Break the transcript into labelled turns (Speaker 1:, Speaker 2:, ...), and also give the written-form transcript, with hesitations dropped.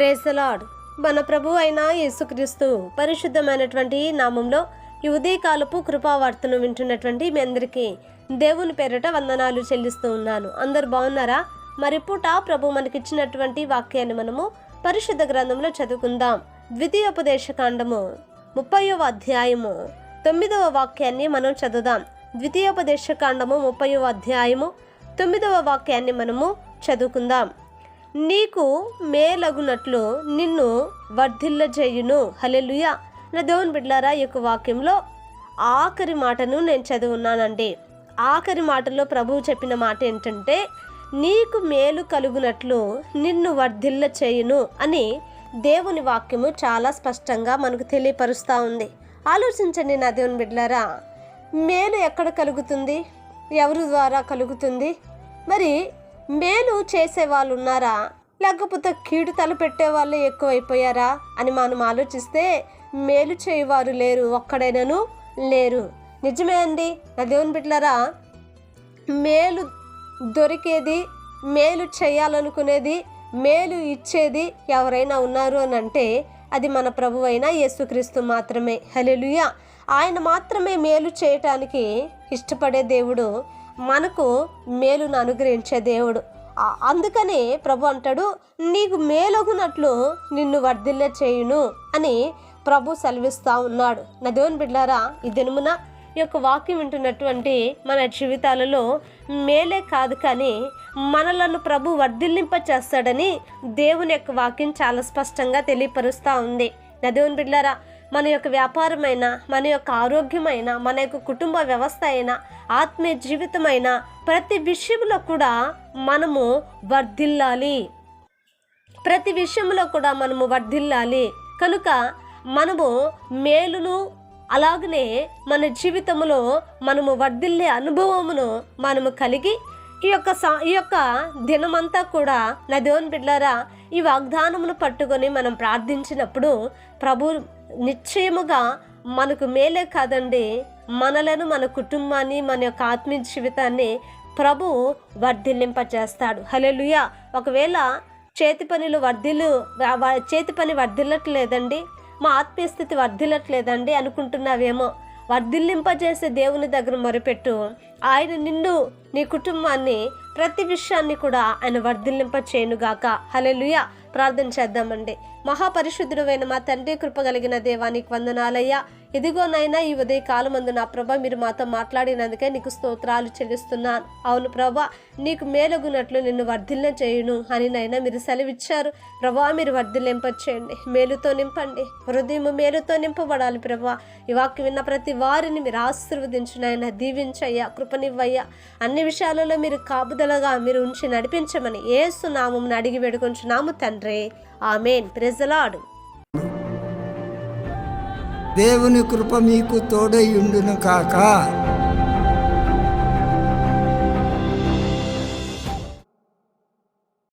Speaker 1: Praise the lord. మన ప్రభు అయిన యేసుక్రీస్తు పరిశుద్ధమైనటువంటి నామంలో ఈ ఉదయకాలపు కృపావార్తను వింటున్నటువంటి మీ అందరికీ దేవుని పేరిట వందనాలు చెల్లిస్తూ ఉన్నాను. అందరు బాగున్నారా? మరి పూట ప్రభు మనకిచ్చినటువంటి వాక్యాన్ని మనము పరిశుద్ధ గ్రంథంలో చదువుకుందాం. ద్వితీయోపదేశకాండము 30వ అధ్యాయము 9వ వాక్యాన్ని మనం చదువుదాం. ద్వితీయోపదేశకాండము 30వ అధ్యాయము 9వ వాక్యాన్ని మనము చదువుకుందాం. నీకు మేలగునట్లు నిన్ను వర్ధిల్లజేయును. హల్లెలూయా. నా దేవుని బిడ్డలారా, ఈ యొక్క వాక్యంలో ఆఖరి మాటను నేను చదువున్నానండి. ఆఖరి మాటలో ప్రభువు చెప్పిన మాట ఏంటంటే, నీకు మేలు కలుగునట్లు నిన్ను వర్ధిల్ల చేయును అని దేవుని వాక్యము చాలా స్పష్టంగా మనకు తెలియపరుస్తూ ఉంది. ఆలోచించండి నా దేవుని బిడ్డలారా, మేలు ఎక్కడ కలుగుతుంది? ఎవరి ద్వారా కలుగుతుంది? మరి మేలు చేసే వాళ్ళు ఉన్నారా, లేకపోతే కీడు తలపెట్టే వాళ్ళు ఎక్కువైపోయారా అని మనం ఆలోచిస్తే మేలు చేయవారు లేరు, ఒక్కడైనాను లేరు. నిజమే అండి నా దేవుని బిడ్డలారా, మేలు దొరికేది, మేలు చేయాలనుకునేది, మేలు ఇచ్చేది ఎవరైనా ఉన్నారు అని అంటే అది మన ప్రభువైన యేసుక్రీస్తు మాత్రమే. హల్లెలూయా. ఆయన మాత్రమే మేలు చేయటానికి ఇష్టపడే దేవుడు, మనకు మేలును అనుగ్రహించే దేవుడు. అందుకనే ప్రభు అంటాడు, నీకు మేలగునట్లు నిన్ను వర్ధిల్ల చేయును అని ప్రభు సెలవిస్తూ ఉన్నాడు. నా దేవుని బిడ్డలారా, ఈ దినమున ఈ యొక్క వాక్యం వింటున్నటువంటి మన జీవితాలలో మేలే కాదు కానీ మనలను ప్రభు వర్ధిల్లింప చేస్తాడని దేవుని యొక్క వాక్యం చాలా స్పష్టంగా తెలియపరుస్తూ ఉంది. నా దేవుని బిడ్డలారా, మన యొక్క వ్యాపారమైన, మన యొక్క ఆరోగ్యమైన, మన యొక్క కుటుంబ వ్యవస్థ అయినా, ఆత్మీయ జీవితమైన ప్రతి విషయంలో కూడా మనము వర్ధిల్లాలి. ప్రతి విషయంలో కూడా మనము వర్ధిల్లాలి. కనుక మనము మేలును, అలాగనే మన జీవితంలో మనము వర్ధిల్లే అనుభవమును మనము కలిగి ఈ యొక్క దినమంతా కూడా నా దేవుని బిడ్డలారా, ఈ వాగ్దానమును పట్టుకొని మనం ప్రార్థించినప్పుడు ప్రభు నిశ్చయముగా మనకు మేలే కాదండి, మనలను, మన కుటుంబాన్ని, మన యొక్క ఆత్మీయ జీవితాన్ని ప్రభు వర్ధిల్లింపచేస్తాడు. హల్లెలూయా. ఒకవేళ చేతి పని వర్ధిల్లట్లేదండి, మా ఆత్మీయ స్థితి వర్ధిల్లట్లేదండి అనుకుంటున్నావేమో, వర్ధిల్లింపజేసే దేవుని దగ్గర మొరపెట్టు. ఆయన నిన్ను, నీ కుటుంబాన్ని, ప్రతి విషయాన్ని కూడా ఆయన వర్ధిల్లింప చేయనుగాక. హల్లెలూయా. ప్రార్థన చేద్దామండి. మహాపరిశుద్ధుడైన మా తండ్రి, కృపగలిగిన దేవానికి వందనాలయ్యా. ఇదిగోనైనా ఈ ఉదయ కాలమందు నా ప్రభ మీరు మాతో మాట్లాడినందుకే నీకు స్తోత్రాలు చెల్లిస్తున్నాను. అవును ప్రభా, నీకు మేలుగునట్లు నిన్ను వర్ధిల్ల చేయును అని నైనా మీరు సెలవిచ్చారు. ప్రభా, మీరు వర్ధిల్లింపచేయండి, మేలుతో నింపండి, హృదయం మేలుతో నింపబడాలి. ప్రభా, ఈ వాక్యం విన్న ప్రతి వారిని మీరు ఆశీర్వదించునైనా, దీవించయ్యా, కృపనివ్వయ్యా. అన్ని విషయాలలో మీరు కాపుదలగా మీరు ఉంచి నడిపించమని యేసు నామమున అడిగి వేడుకొంచున్నాము తండ్రి. ఆమేన్. Praise the lord.
Speaker 2: దేవుని కృప మీకు తోడై ఉండును కాక.